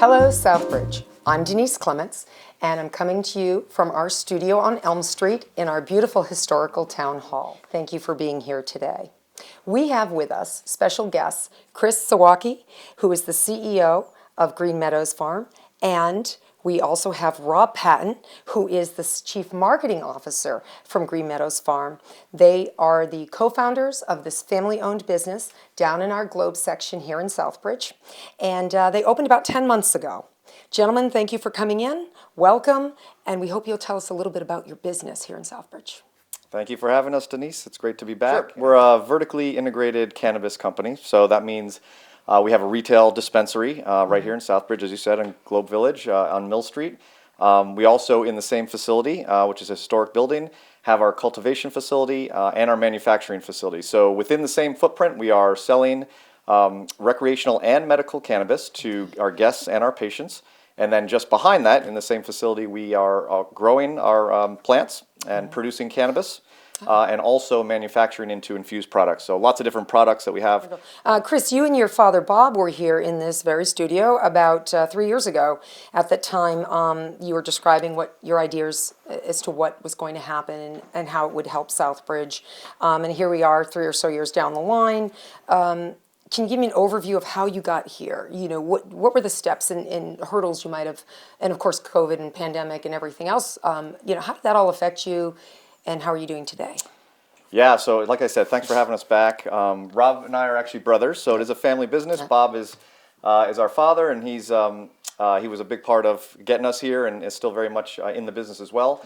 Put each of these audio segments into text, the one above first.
Hello, Southbridge. I'm Denise Clemence, and I'm coming to you from our studio on Elm Street in our beautiful historical town hall. Thank you for being here today. We have with us special guests, Chris Zawacki, who is the CEO of Green Meadows Farm, and we also have Rob Patton, who is the Chief Marketing Officer from Green Meadows Farm. They are the co-founders of this family-owned business down in our Globe section here in Southbridge, and they opened about 10 months ago. Gentlemen, thank you for coming in. Welcome, and we hope you'll tell us a little bit about your business here in Southbridge. Thank you for having us, Denise. It's great to be back. Sure. We're a vertically integrated cannabis company, so that means we have a retail dispensary right here in Southbridge, as you said, in Globe Village on Mill Street. We also, in the same facility, which is a historic building, have our cultivation facility and our manufacturing facility. So within the same footprint, we are selling recreational and medical cannabis to our guests and our patients. And then just behind that, in the same facility, we are growing our plants and producing cannabis. And also manufacturing into infused products. So lots of different products that we have. Chris, you and your father Bob were here in this very studio about 3 years ago. At that time, you were describing what your ideas as to what was going to happen and how it would help Southbridge. And here we are 3 or so years down the line. Can you give me an overview of how you got here? You know, what were the steps and hurdles you might have, and of course COVID and pandemic and everything else, you know, how did that all affect you? And how are you doing today? Yeah, so like I said, thanks for having us back. Rob and I are actually brothers, so it is a family business. Bob is our father, and he was a big part of getting us here, and is still very much in the business as well.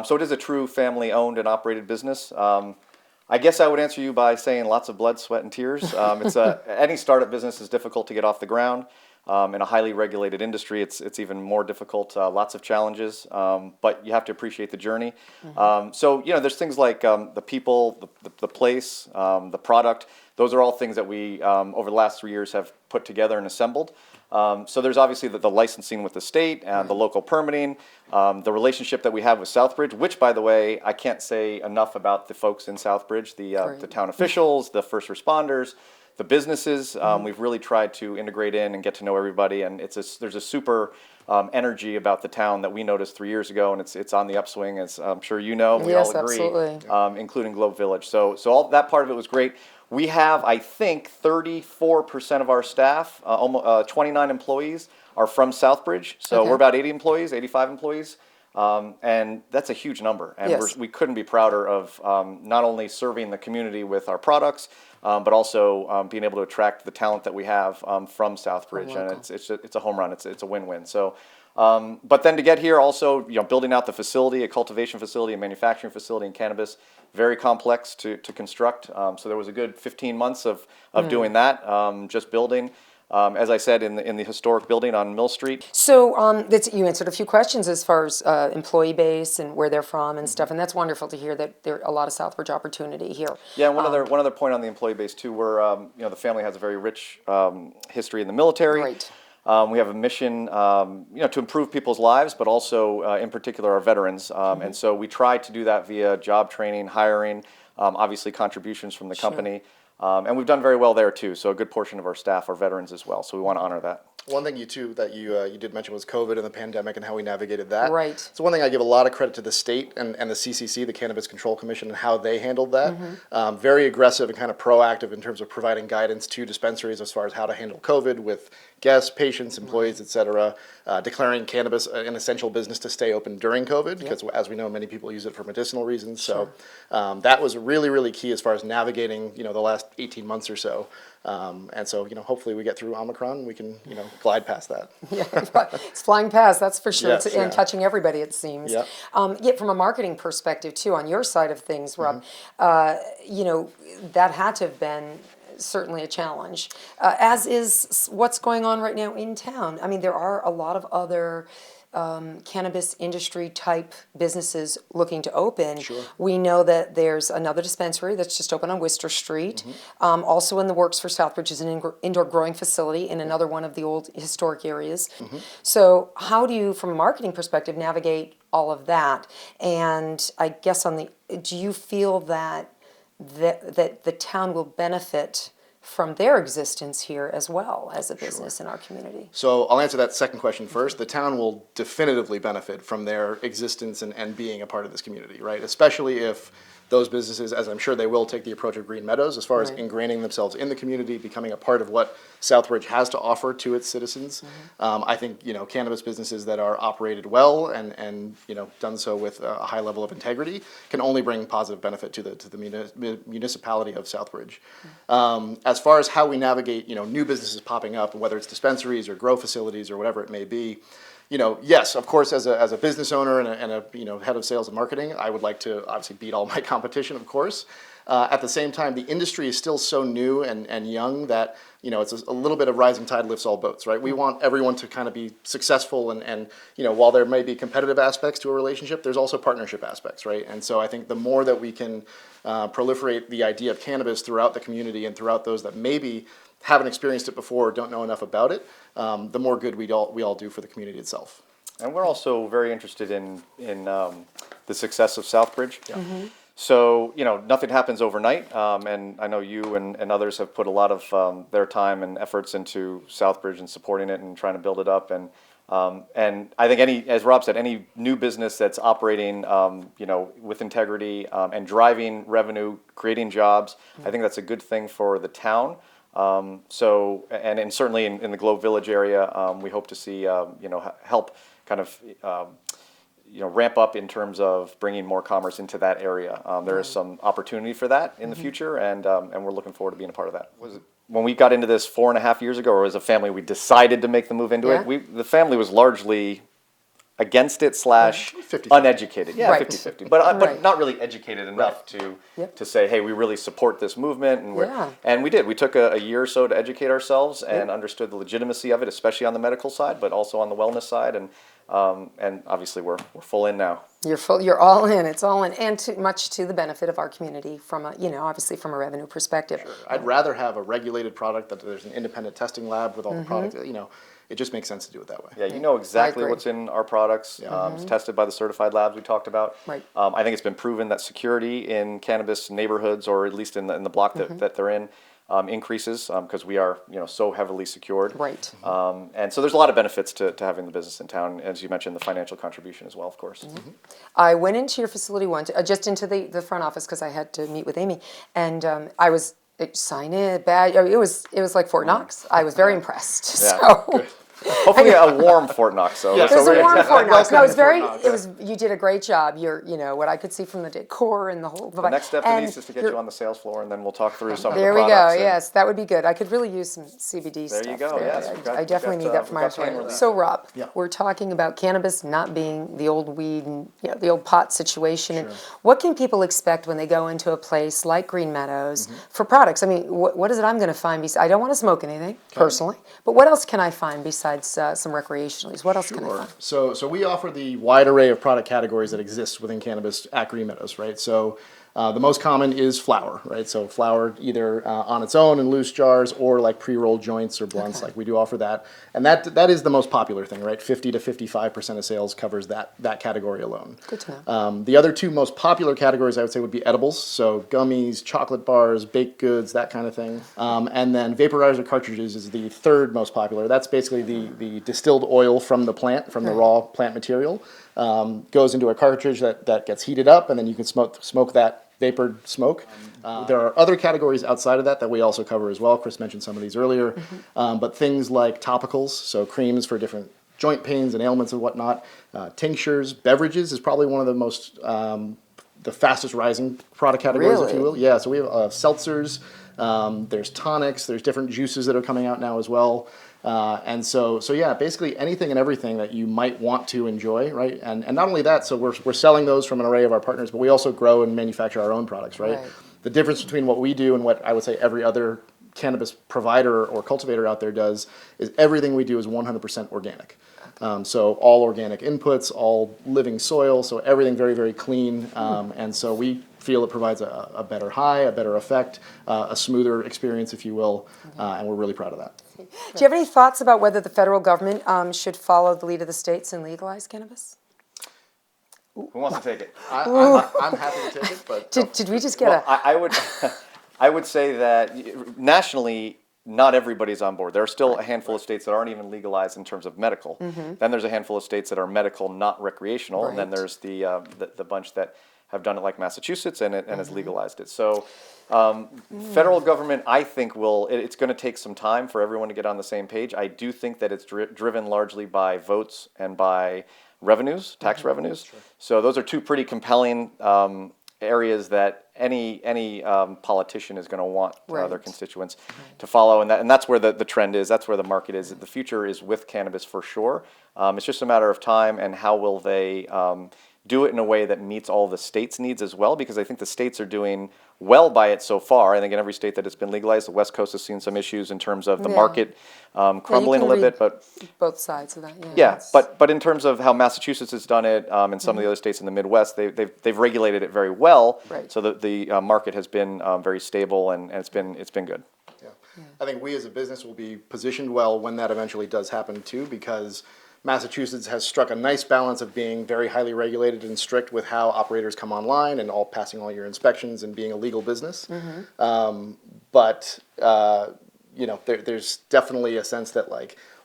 So it is a true family-owned and operated business. I guess I would answer you by saying lots of blood, sweat, and tears. Any startup business is difficult to get off the ground. In a highly regulated industry, it's even more difficult. Lots of challenges, but you have to appreciate the journey. So you know, there's things like the people, the place, the product. Those are all things that we over the last 3 years have put together and assembled. So there's obviously the licensing with the state and the local permitting, the relationship that we have with Southbridge, which, by the way, I can't say enough about the folks in Southbridge, the town officials, the first responders. The businesses, we've really tried to integrate in and get to know everybody, and there's a super energy about the town that we noticed 3 years ago, and it's on the upswing, as I'm sure you know. We all agree, absolutely. Including Globe Village. So all that part of it was great. We have, I think, 34% of our staff, 29 employees, are from Southbridge. So we're about 80 employees, 85 employees. And that's a huge number, and we couldn't be prouder of not only serving the community with our products, but also being able to attract the talent that we have from Southbridge, and it's a home run. It's a win-win. So, but then to get here, also building out the facility, a cultivation facility, a manufacturing facility in cannabis, very complex to construct. So there was a good 15 months of doing that, just building. As I said, in the historic building on Mill Street. So you answered a few questions as far as employee base and where they're from and stuff, and that's wonderful to hear that there are a lot of Southbridge opportunity here. Yeah, and one other point on the employee base too, where the family has a very rich history in the military. Right. We have a mission, to improve people's lives, but also in particular our veterans, and so we try to do that via job training, hiring, obviously contributions from the company. And we've done very well there too. So a good portion of our staff are veterans as well. So we want to honor that. One thing you did mention was COVID and the pandemic and how we navigated that. Right. So one thing I give a lot of credit to the state and the CCC, the Cannabis Control Commission, and how they handled that. Very aggressive and kind of proactive in terms of providing guidance to dispensaries as far as how to handle COVID with guests, patients, employees, etc. Declaring cannabis an essential business to stay open during COVID, because as we know, many people use it for medicinal reasons. So that was really, really key as far as navigating, the last 18 months or so. And so, hopefully we get through Omicron and we can, glide past that. Yeah, it's flying past, that's for sure. Yes, and touching everybody, it seems. Yep. Yet from a marketing perspective, too, on your side of things, Rob, that had to have been certainly a challenge, as is what's going on right now in town. I mean, there are a lot of other cannabis industry type businesses looking to open. Sure. We know that there's another dispensary that's just opened on Worcester Street. Also in the works for Southbridge is an indoor growing facility in another one of the old historic areas. So how do you, from a marketing perspective, navigate all of that? And I guess do you feel that the town will benefit from their existence here as well as a business in our community? So I'll answer that second question first. The town will definitively benefit from their existence and being a part of this community, right? Especially if those businesses, as I'm sure they will, take the approach of Green Meadows as far as ingraining themselves in the community, becoming a part of what Southbridge has to offer to its citizens. I think, cannabis businesses that are operated well and done so with a high level of integrity can only bring positive benefit to the municipality of Southbridge. As far as how we navigate, new businesses popping up, whether it's dispensaries or grow facilities or whatever it may be, yes, of course, as a business owner and a head of sales and marketing, I would like to obviously beat all my competition, of course. At the same time, the industry is still so new and young that it's a little bit of rising tide lifts all boats, right? We want everyone to kind of be successful, and while there may be competitive aspects to a relationship, there's also partnership aspects, right? And so I think the more that we can proliferate the idea of cannabis throughout the community and throughout those that maybe haven't experienced it before or don't know enough about it, the more good we all do for the community itself. And we're also very interested in the success of Southbridge. Yeah. So, nothing happens overnight, and I know you and others have put a lot of their time and efforts into Southbridge and supporting it and trying to build it up. And I think as Rob said, any new business that's operating, with integrity and driving revenue, creating jobs, I think that's a good thing for the town. And certainly in the Globe Village area, we hope to see, help kind of, ramp up in terms of bringing more commerce into that area. There is some opportunity for that in the future, and we're looking forward to being a part of that. When we got into this 4.5 years ago, or as a family, we decided to make the move into it. The family was largely against it / 50-50. Uneducated. Yeah, Right. 50-50. But not really educated enough to say, hey, we really support this movement. And we did. We took a year or so to educate ourselves and understood the legitimacy of it, especially on the medical side, but also on the wellness side. And obviously we're full in now. You're all in. It's all in, and much to the benefit of our community from obviously from a revenue perspective. Sure. I'd rather have a regulated product that there's an independent testing lab with all the products. It just makes sense to do it that way. Yeah, you know exactly agree. what's in our products. It's tested by the certified labs we talked about. Right. I think it's been proven that security in cannabis neighborhoods, or at least in the block that they're in, increases because we are so heavily secured. Right. And so there's a lot of benefits to having the business in town. As you mentioned, the financial contribution as well, of course. I went into your facility once, just into the front office because I had to meet with Amy, and I was sign in badge. It was like Fort Knox. I was very impressed. Yeah, So. good. Hopefully a warm Fort Knox, though. Yes. It was a warm Fort Knox. No, it was very. Fort Knox. It was. You did a great job. What I could see from the decor and the whole. The next step, Denise, is to get you on the sales floor, and then we'll talk through some of the There we products. go. Yes, that would be good. I could really use some CBD stuff. There you go. Yes, we've got- I definitely we've need got, that for we've my got pain relief. So, Rob, Yeah. we're talking about cannabis not being the old weed and the old pot situation. And what can people expect when they go into a place like Green Meadows for products? I mean, what is it I'm going to find? I don't want to smoke anything personally, but what else can I find besides some recreational use? What else can I find? So we offer the wide array of product categories that exist within cannabis at Green Meadows, right? So the most common is flower, right? So flower either on its own in loose jars or like pre-rolled joints or blunts, like we do offer that. And that is the most popular thing, right? 50 to 55% of sales covers that category alone. Good to know. The other two most popular categories I would say would be edibles, so gummies, chocolate bars, baked goods, that kind of thing. And then vaporizer cartridges is the third most popular. That's basically the distilled oil from the plant, from the raw plant material. Goes into a cartridge that gets heated up, and then you can smoke that vapored smoke. There are other categories outside of that we also cover as well. Chris mentioned some of these earlier. But things like topicals, so creams for different joint pains and ailments and whatnot. Tinctures, beverages is probably one of the most, the fastest rising product categories, if you will. Yeah, so we have seltzers, there's tonics, there's different juices that are coming out now as well. And so yeah, basically anything and everything that you might want to enjoy, right? And not only that, so we're selling those from an array of our partners, but we also grow and manufacture our own products, right? The difference between what we do and what I would say every other cannabis provider or cultivator out there does is everything we do is 100% organic. So all organic inputs, all living soil, so everything very, very clean. And so we feel it provides a better high, a better effect, a smoother experience, if you will, and we're really proud of that. Do you have any thoughts about whether the federal government should follow the lead of the states and legalize cannabis? Who wants to take it? I'm happy to take it, but Did we just get I would. I would say that nationally, not everybody's on board. There are still a handful of states that aren't even legalized in terms of medical. Then there's a handful of states that are medical, not recreational, and then Right. there's the bunch that have done it, like Massachusetts, and has legalized it. So, federal government, I think, it's going to take some time for everyone to get on the same page. I do think that it's driven largely by votes and by revenues, tax revenues. So those are two pretty compelling areas that any politician is going to want their Right. constituents to follow, and that's where the trend is. That's where the market is. The future is with cannabis for sure. It's just a matter of time and how will they do it in a way that meets all the states' needs as well, because I think the states are doing well by it so far. I think in every state that it's been legalized, the West Coast has seen some issues in terms of the Yeah. market crumbling a can little read bit, but both sides of that. yeah, It's- but in terms of how Massachusetts has done it, and some of the other states in the Midwest, they've regulated it very well, Right. so that the market has been very stable, and it's been good. Yeah. I think we as a business will be positioned well when that eventually does happen too, because Massachusetts has struck a nice balance of being very highly regulated and strict with how operators come online and passing all your inspections and being a legal business. But there's definitely a sense that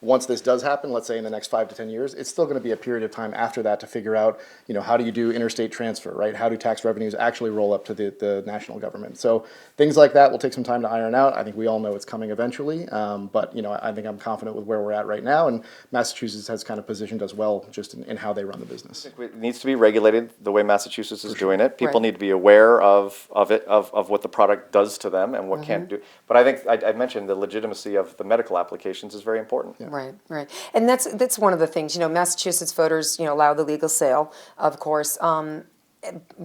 once this does happen, let's say in the next 5 to 10 years, it's still going to be a period of time after that to figure out, how do you do interstate transfer, right? How do tax revenues actually roll up to the national government? So things like that will take some time to iron out. I think we all know it's coming eventually, but I think I'm confident with where we're at right now, and Massachusetts has kind of positioned us well just in how they run the business. It needs to be regulated the way Massachusetts is doing it. People Right. need to be aware of what the product does to them and what can't do. But I think I mentioned the legitimacy of the medical applications is very important. Right, right. And that's one of the things, Massachusetts voters, allow the legal sale, of course. But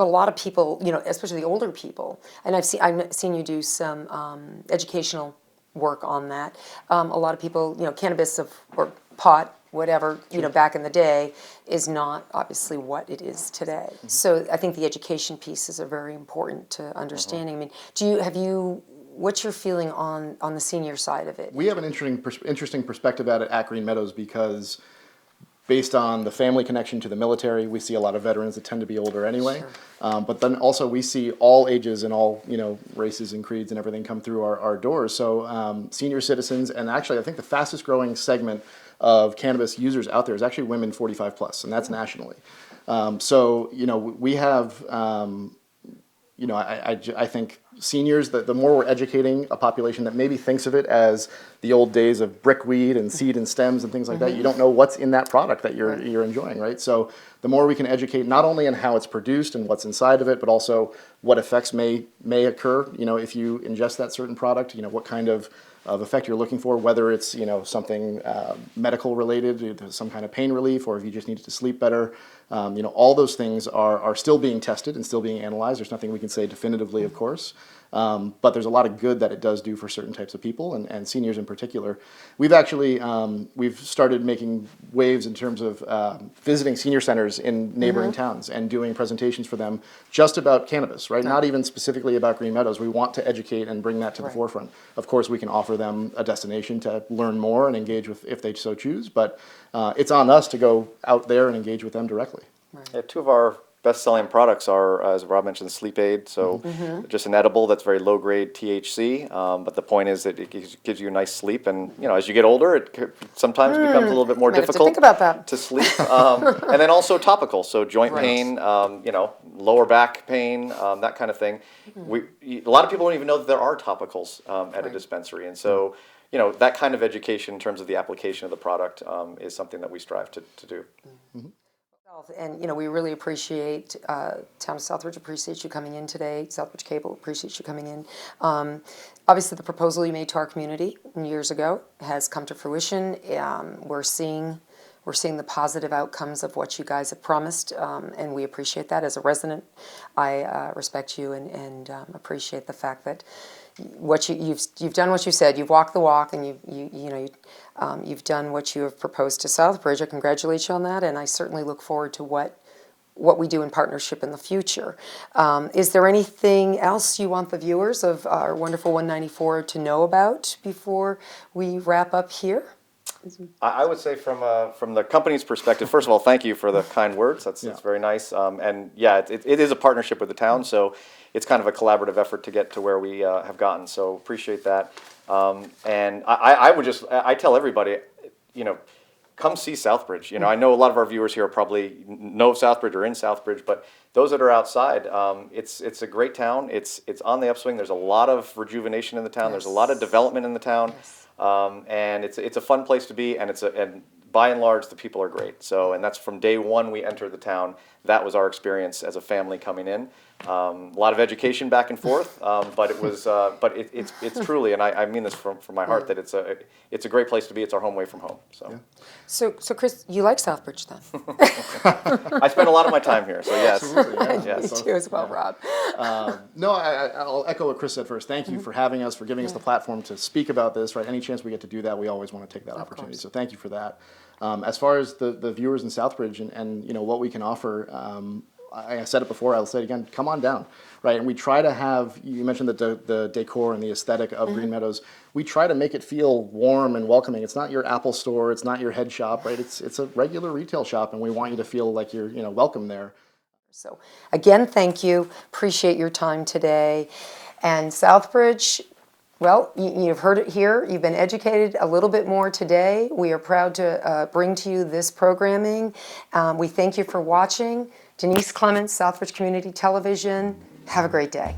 a lot of people, especially the older people, and I've seen you do some educational work on that. A lot of people, cannabis or pot, whatever, back in the day, is not obviously what it is today. So I think the education pieces are very important to understanding. I mean, what's your feeling on the senior side of it? We have an interesting perspective at Green Meadows because based on the family connection to the military, we see a lot of veterans that tend to be older anyway. Sure. But then also we see all ages and all races and creeds and everything come through our doors. So senior citizens, and actually I think the fastest growing segment of cannabis users out there is actually women 45 plus, and that's nationally. So we have. I think seniors, the more we're educating a population that maybe thinks of it as the old days of brickweed and seed and stems and things like that, you don't know what's in that product that you're enjoying, right? So the more we can educate not only on how it's produced and what's inside of it, but also what effects may occur, if you ingest that certain product, what kind of effect you're looking for, whether it's something medical related, some kind of pain relief, or if you just need to sleep better. All those things are still being tested and still being analyzed. There's nothing we can say definitively, of course, but there's a lot of good that it does do for certain types of people and seniors in particular. We've actually we've started making waves in terms of visiting senior centers in neighboring towns and doing presentations for them just about cannabis, right? Not even specifically about Green Meadows. We want to educate and bring that to the forefront. Of course, we can offer them a destination to learn more and engage with if they so choose, but it's on us to go out there and engage with them directly. Yeah, two of our best-selling products are, as Rob mentioned, the sleep aid. So just an edible that's very low-grade THC. But the point is that it gives you a nice sleep, and as you get older, it sometimes becomes a little bit more Might have to difficult think about that. to sleep. And then also topical, so joint pain, lower back pain, that kind of thing. A lot of people don't even know that there are topicals at a dispensary, and so. That kind of education in terms of the application of the product is something that we strive to do. And we really appreciate, Town of Southbridge appreciates you coming in today. Southbridge Cable appreciates you coming in. Obviously, the proposal you made to our community years ago has come to fruition. We're seeing the positive outcomes of what you guys have promised, and we appreciate that. As a resident, I respect you and appreciate the fact that you've done what you said. You've walked the walk, and you've done what you have proposed to Southbridge. I congratulate you on that, and I certainly look forward to what we do in partnership in the future. Is there anything else you want the viewers of our wonderful 194 to know about before we wrap up here? I would say from the company's perspective, first of all, thank you for the kind words. That's very nice. And yeah, it is a partnership with the town, so it's kind of a collaborative effort to get to where we have gotten. So appreciate that. And I tell everybody, come see Southbridge. I know a lot of our viewers here probably know of Southbridge or in Southbridge, but those that are outside, it's a great town. It's on the upswing. There's a lot of rejuvenation in the town. There's a lot of development in the town. And it's a fun place to be, and and by and large the people are great. So, and that's from day one we entered the town. That was our experience as a family coming in. A lot of education back and forth, but it was it's truly, and I mean this from my heart, that it's a great place to be. It's our home away from home. So Chris, you like Southbridge then? I spend a lot of my time here. So yes, Me too as well, Rob. No, I'll echo what Chris said first. Thank you for having us, for giving us the platform to speak about this. Right, any chance we get to do that, we always want to take that opportunity. So thank you for that. As far as the viewers in Southbridge and what we can offer, I said it before, I'll say it again, come on down, right? And we try to have, you mentioned the decor and the aesthetic of Green Meadows. We try to make it feel warm and welcoming. It's not your Apple store, it's not your head shop, right? It's a regular retail shop, and we want you to feel like you're welcome there. So again, thank you. Appreciate your time today. And Southbridge, well, you've heard it here. You've been educated a little bit more today. We are proud to bring to you this programming. We thank you for watching. Denise Clemence, Southbridge Community Television. Have a great day.